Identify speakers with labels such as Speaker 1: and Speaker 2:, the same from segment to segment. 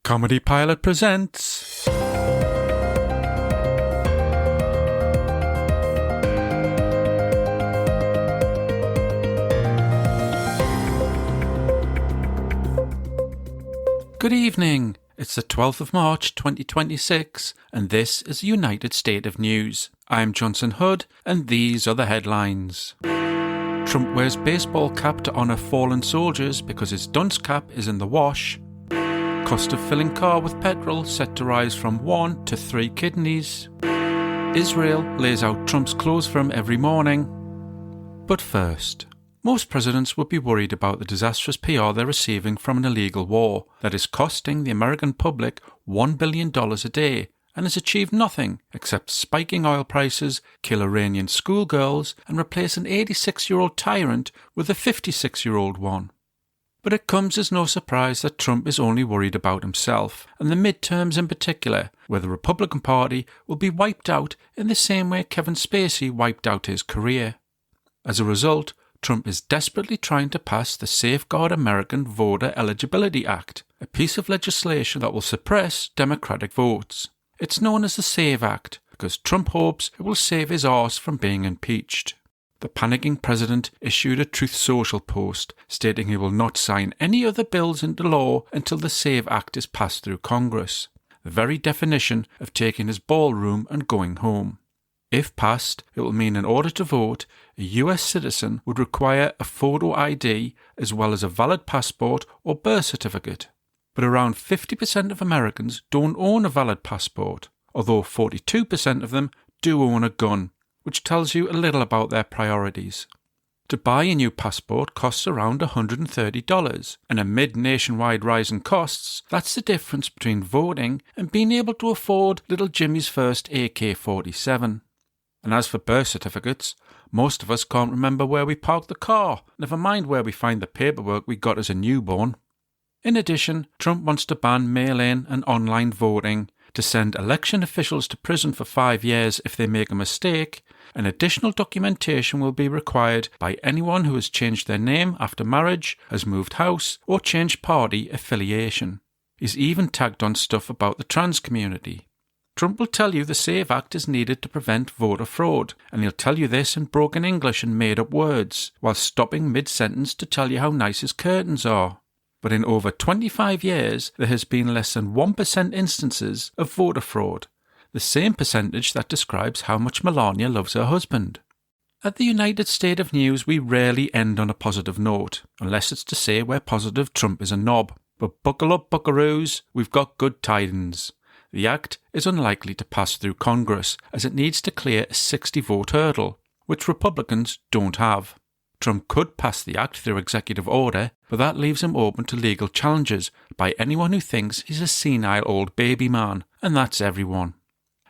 Speaker 1: Comedy Pilot presents... Good evening. It's the 12th of March 2026 and this is the United State of News. I'm Johnson Hood and these are the headlines. Trump wears baseball cap to honour fallen soldiers because his dunce cap is in the wash. Cost of filling car with petrol set to rise from 1 to 3 kidneys. Israel lays out Trump's clothes for him every morning. But first, most presidents would be worried about the disastrous PR they're receiving from an illegal war that is costing the American public $1 billion a day and has achieved nothing except spiking oil prices, kill Iranian schoolgirls and replace an 86-year-old tyrant with a 56-year-old one. But it comes as no surprise that Trump is only worried about himself, and the midterms in particular, where the Republican Party will be wiped out in the same way Kevin Spacey wiped out his career. As a result, Trump is desperately trying to pass the Safeguard American Voter Eligibility Act, a piece of legislation that will suppress Democratic votes. It's known as the SAVE Act, because Trump hopes it will save his arse from being impeached. The panicking president issued a Truth Social post stating he will not sign any other bills into law until the SAVE Act is passed through Congress, the very definition of taking his ballroom and going home. If passed, it will mean in order to vote, a US citizen would require a photo ID as well as a valid passport or birth certificate. But around 50% of Americans don't own a valid passport, although 42% of them do own a gun, which tells you a little about their priorities. To buy a new passport costs around $130, and amid nationwide rise in costs, that's the difference between voting and being able to afford little Jimmy's first AK-47. And as for birth certificates, most of us can't remember where we parked the car, never mind where we find the paperwork we got as a newborn. In addition, Trump wants to ban mail-in and online voting, to send election officials to prison for 5 years if they make a mistake, and additional documentation will be required by anyone who has changed their name after marriage, has moved house, or changed party affiliation. He's even tagged on stuff about the trans community. Trump will tell you the SAVE Act is needed to prevent voter fraud, and he'll tell you this in broken English and made-up words, while stopping mid-sentence to tell you how nice his curtains are. But in over 25 years, there has been less than 1% instances of voter fraud, the same percentage that describes how much Melania loves her husband. At the United State of News, we rarely end on a positive note, unless it's to say we're positive Trump is a knob. But buckle up, buckaroos, we've got good tidings. The act is unlikely to pass through Congress, as it needs to clear a 60-vote hurdle, which Republicans don't have. Trump could pass the act through executive order, but that leaves him open to legal challenges by anyone who thinks he's a senile old baby man, and that's everyone.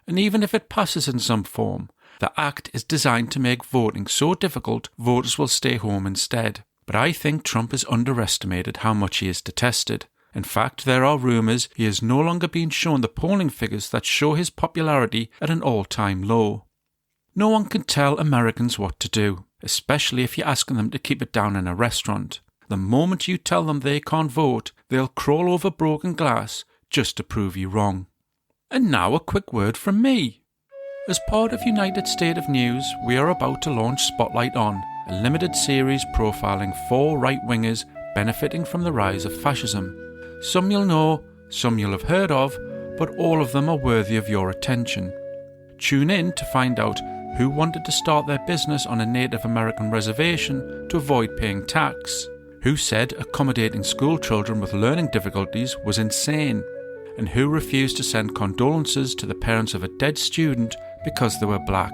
Speaker 1: And even if it passes in some form, the act is designed to make voting so difficult voters will stay home instead. But I think Trump has underestimated how much he is detested. In fact, there are rumours he is no longer being shown the polling figures that show his popularity at an all-time low. No one can tell Americans what to do, especially if you're asking them to keep it down in a restaurant. The moment you tell them they can't vote, they'll crawl over broken glass just to prove you wrong. And now a quick word from me. As part of United State of News, we are about to launch Spotlight On, a limited series profiling 4 right-wingers benefiting from the rise of fascism. Some you'll know, some you'll have heard of, but all of them are worthy of your attention. Tune in to find out who wanted to start their business on a Native American reservation to avoid paying tax, who said accommodating school children with learning difficulties was insane, and who refused to send condolences to the parents of a dead student because they were black.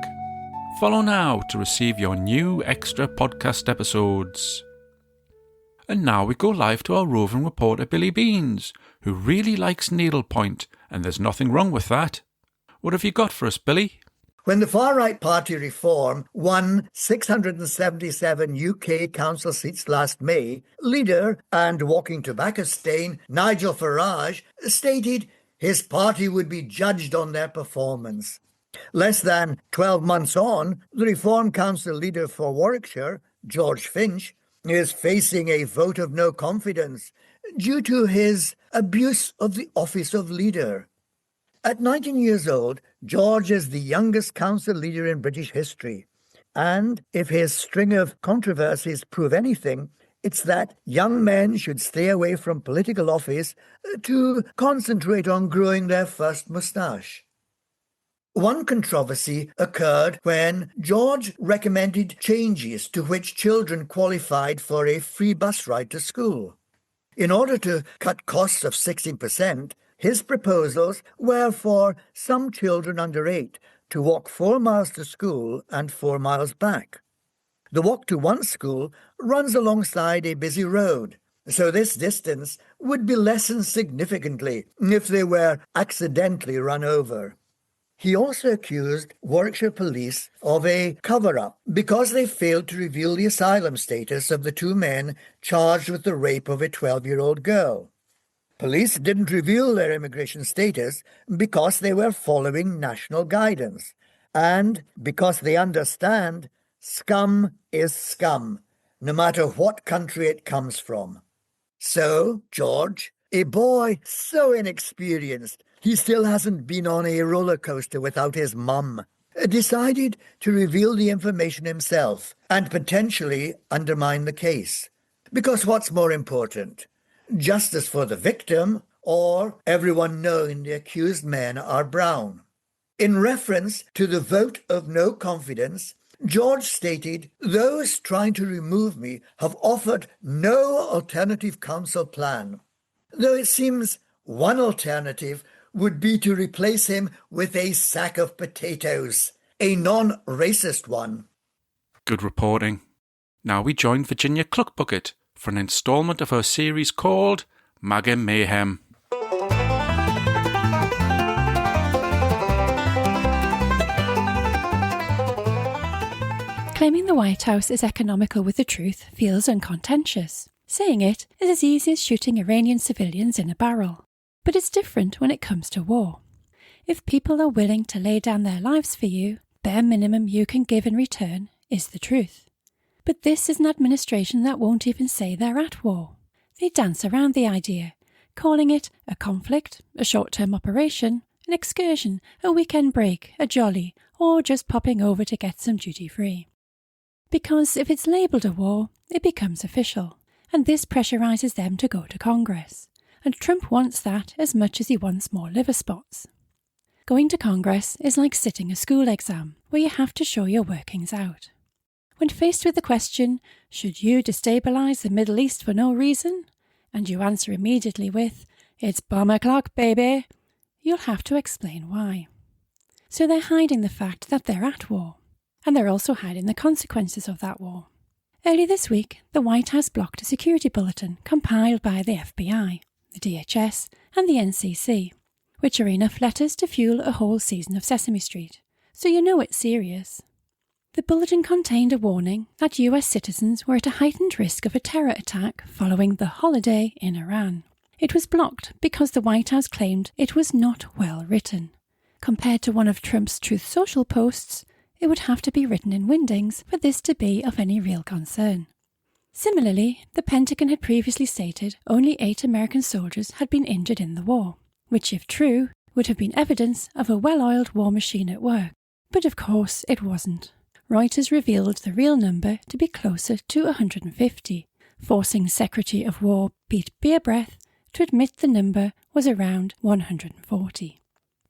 Speaker 1: Follow now to receive your new extra podcast episodes. And now we go live to our roving reporter Billy Beans, who really likes needlepoint, and there's nothing wrong with that. What have you got for us, Billy?
Speaker 2: When the far-right party Reform won 677 UK council seats last May, leader and walking tobacco stain Nigel Farage stated his party would be judged on their performance. Less than 12 months on, the Reform Council leader for Warwickshire, George Finch, is facing a vote of no confidence due to his abuse of the office of leader. At 19 years old, George is the youngest council leader in British history. And if his string of controversies prove anything, it's that young men should stay away from political office to concentrate on growing their first moustache. One controversy occurred when George recommended changes to which children qualified for a free bus ride to school. In order to cut costs of 16%, his proposals were for some children under 8 to walk 4 miles to school and 4 miles back. The walk to one school runs alongside a busy road, so this distance would be lessened significantly if they were accidentally run over. He also accused Warwickshire Police of a cover-up because they failed to reveal the asylum status of the 2 men charged with the rape of a 12-year-old girl. Police didn't reveal their immigration status because they were following national guidance, and because they understand scum is scum, no matter what country it comes from. So, George, a boy so inexperienced he still hasn't been on a roller coaster without his mum, decided to reveal the information himself and potentially undermine the case. Because what's more important, justice for the victim or everyone knowing the accused men are brown? In reference to the vote of no confidence, George stated, "Those trying to remove me have offered no alternative council plan," though it seems one alternative would be to replace him with a sack of potatoes, a non-racist one.
Speaker 1: Good reporting. Now we join Virginia Cluckbucket for an instalment of her series called MAGA Mayhem.
Speaker 3: Claiming the White House is economical with the truth feels uncontentious. Saying it is as easy as shooting Iranian civilians in a barrel. But it's different when it comes to war. If people are willing to lay down their lives for you, bare minimum you can give in return is the truth. But this is an administration that won't even say they're at war. They dance around the idea, calling it a conflict, a short-term operation, an excursion, a weekend break, a jolly, or just popping over to get some duty-free. Because if it's labelled a war, it becomes official, and this pressurises them to go to Congress. And Trump wants that as much as he wants more liver spots. Going to Congress is like sitting a school exam, where you have to show your workings out. When faced with the question, should you destabilise the Middle East for no reason? And you answer immediately with, it's bomb o'clock, baby, you'll have to explain why. So they're hiding the fact that they're at war. And they're also hiding the consequences of that war. Early this week, the White House blocked a security bulletin compiled by the FBI, the DHS and the NCC, which are enough letters to fuel a whole season of Sesame Street, so you know it's serious. The bulletin contained a warning that US citizens were at a heightened risk of a terror attack following the holiday in Iran. It was blocked because the White House claimed it was not well written. Compared to one of Trump's Truth Social posts, it would have to be written in Wingdings for this to be of any real concern. Similarly, the Pentagon had previously stated only 8 American soldiers had been injured in the war, which, if true, would have been evidence of a well-oiled war machine at work. But of course it wasn't. Reuters revealed the real number to be closer to 150, forcing Secretary of War Pete Bierbreth to admit the number was around 140.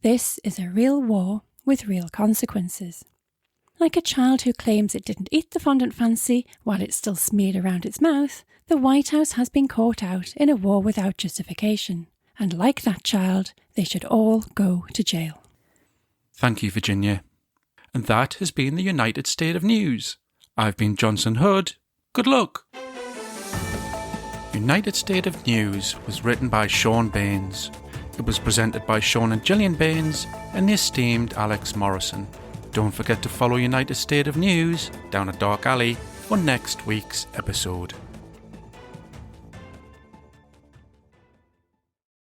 Speaker 3: This is a real war with real consequences. Like a child who claims it didn't eat the fondant fancy while it's still smeared around its mouth, the White House has been caught out in a war without justification. And like that child, they should all go to jail.
Speaker 1: Thank you, Virginia. And that has been the United State of News. I've been Johnson Hood. Good luck. United State of News was written by Sean Baines. It was presented by Sean and Gillian Baines and the esteemed Alex Morrison. Don't forget to follow United State of News down a dark alley for next week's episode.